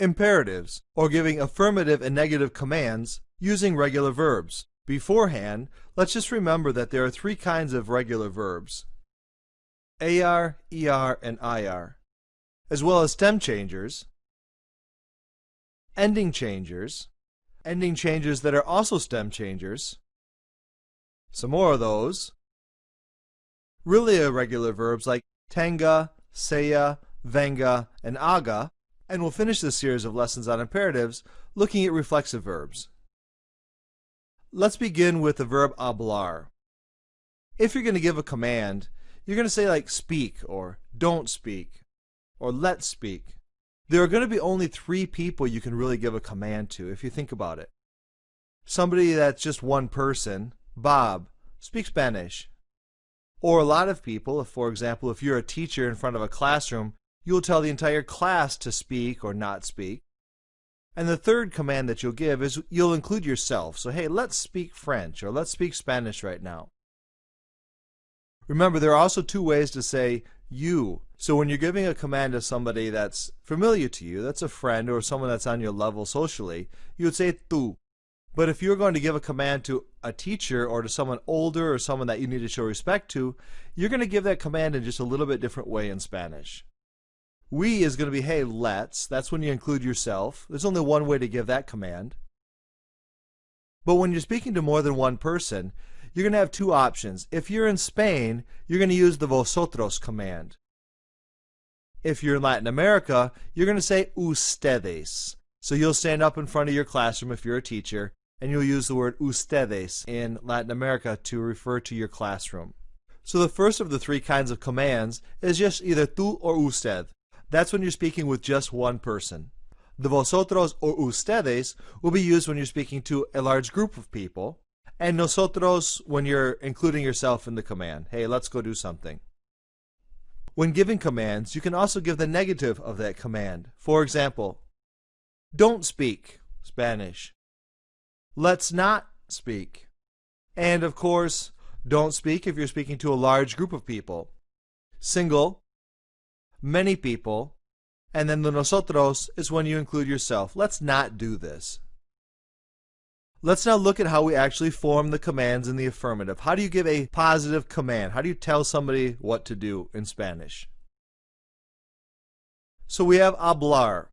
Imperatives, or giving affirmative and negative commands using regular verbs. Beforehand, let's just remember that there are three kinds of regular verbs: AR, ER, and IR, as well as stem changers, ending changers that are also stem changers, some more of those, really irregular verbs like tenga, seya, venga, and aga, and we'll finish this series of lessons on imperatives looking at reflexive verbs. Let's begin with the verb hablar. If you're going to give a command, you're going to say like speak, or don't speak, or let's speak. There are going to be only three people you can really give a command to if you think about it. Somebody that's just one person, Bob, speak Spanish. Or a lot of people, for example, if you're a teacher in front of a classroom, you'll tell the entire class to speak or not speak. And the third command that you'll give is you'll include yourself. So, hey, let's speak French, or let's speak Spanish right now. Remember, there are also two ways to say you. So when you're giving a command to somebody that's familiar to you, that's a friend or someone that's on your level socially, you would say tú. But if you're going to give a command to a teacher or to someone older or someone that you need to show respect to, you're going to give that command in just a little bit different way in Spanish. We is going to be, hey, let's. That's when you include yourself. There's only one way to give that command. But when you're speaking to more than one person, you're going to have two options. If you're in Spain, you're going to use the vosotros command. If you're in Latin America, you're going to say ustedes. So you'll stand up in front of your classroom if you're a teacher, and you'll use the word ustedes in Latin America to refer to your classroom. So the first of the three kinds of commands is just either tú or usted. That's when you're speaking with just one person. The vosotros or ustedes will be used when you're speaking to a large group of people, and nosotros when you're including yourself in the command. Hey, let's go do something. When giving commands, you can also give the negative of that command. For example, don't speak, Spanish. Let's not speak. And of course, don't speak if you're speaking to a large group of people. Single, many people, and then the nosotros is when you include yourself. Let's not do this. Let's now look at how we actually form the commands in the affirmative. How do you give a positive command? How do you tell somebody what to do in Spanish? So we have hablar.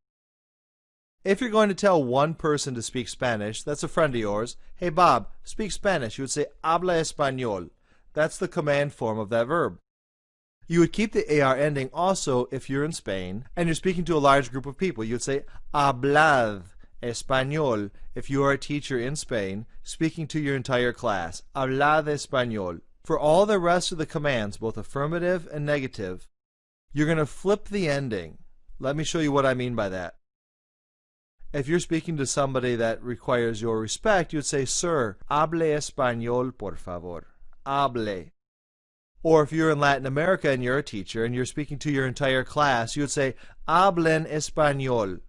If you're going to tell one person to speak Spanish, that's a friend of yours, hey Bob, speak Spanish, you would say habla español. That's the command form of that verb. You would keep the AR ending also if you're in Spain and you're speaking to a large group of people. You would say hablad español if you are a teacher in Spain speaking to your entire class. Hablad español. For all the rest of the commands, both affirmative and negative, you're going to flip the ending. Let me show you what I mean by that. If you're speaking to somebody that requires your respect, you would say, Sir, hable español, por favor. Hable. Or if you're in Latin America and you're a teacher and you're speaking to your entire class, you would say, hablen español.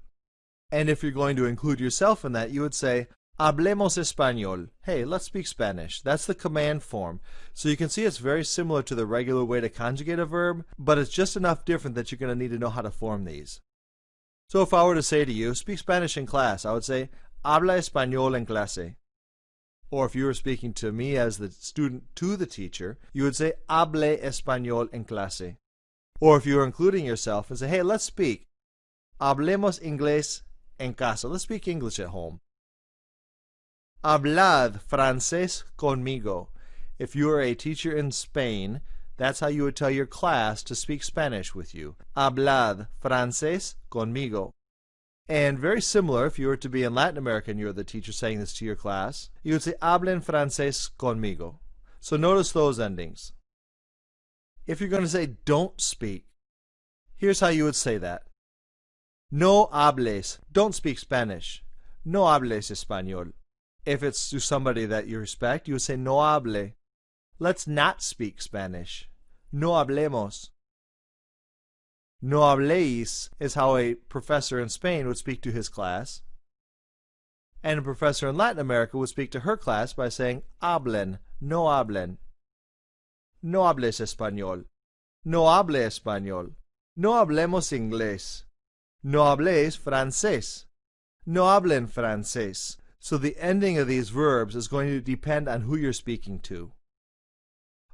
And if you're going to include yourself in that, you would say, hablemos español. Hey, let's speak Spanish. That's the command form. So you can see it's very similar to the regular way to conjugate a verb, but it's just enough different that you're going to need to know how to form these. So if I were to say to you, speak Spanish in class, I would say, habla español en clase. Or if you were speaking to me as the student to the teacher, you would say, hable español en clase. Or if you were including yourself and say, hey, let's speak. Hablemos inglés en casa. Let's speak English at home. Hablad francés conmigo. If you are a teacher in Spain, that's how you would tell your class to speak Spanish with you. Hablad francés conmigo. And very similar, if you were to be in Latin America and you're the teacher saying this to your class, you would say, hablen francés conmigo. So notice those endings. If you're going to say, don't speak, here's how you would say that. No hables, don't speak Spanish. No hables español. If it's to somebody that you respect, you would say, no hable. Let's not speak Spanish. No hablemos. No habléis is how a professor in Spain would speak to his class. And a professor in Latin America would speak to her class by saying, hablen, no hablen. No hables español. No hable español. No hablemos inglés. No habléis francés. No hablen francés. So the ending of these verbs is going to depend on who you're speaking to.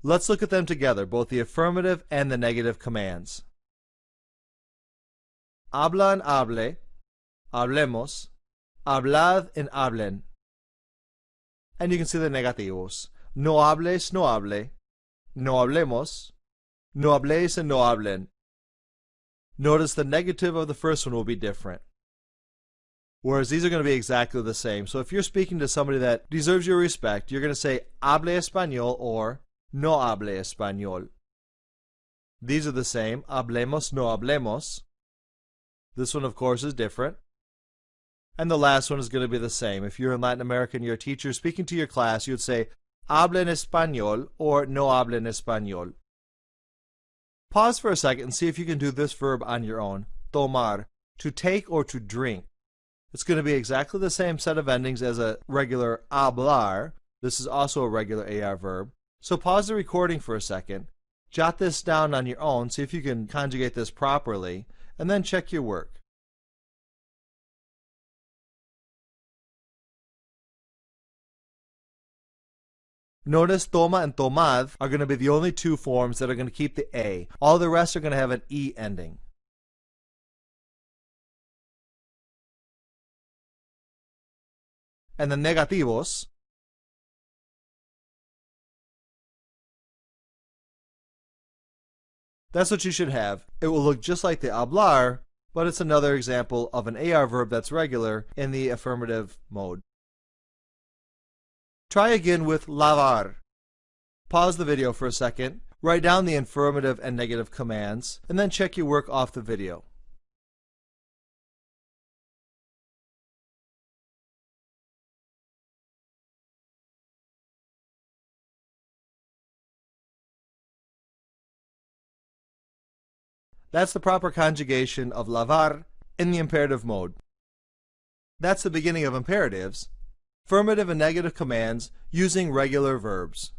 Let's look at them together, both the affirmative and the negative commands. Habla and hable, hablemos, hablad and hablen. And you can see the negativos. No hables, no hable, no hablemos, no habléis and no hablen. Notice the negative of the first one will be different. Whereas these are going to be exactly the same. So if you're speaking to somebody that deserves your respect, you're going to say hable español or no hable español. These are the same. Hablemos, no hablemos. This one, of course, is different. And the last one is going to be the same. If you're in Latin America and you're a teacher speaking to your class, you would say hablen español or no hablen español. Pause for a second and see if you can do this verb on your own. Tomar, to take or to drink. It's going to be exactly the same set of endings as a regular hablar. This is also a regular AR verb. So pause the recording for a second. Jot this down on your own, see if you can conjugate this properly, and then check your work. Notice toma and tomad are going to be the only two forms that are going to keep the A. All the rest are going to have an E ending. And the negativos, that's what you should have. It will look just like the hablar, but it's another example of an AR verb that's regular in the affirmative mode. Try again with lavar. Pause the video for a second, write down the affirmative and negative commands, and then check your work off the video. That's the proper conjugation of lavar in the imperative mode. That's the beginning of imperatives, affirmative and negative commands using regular verbs.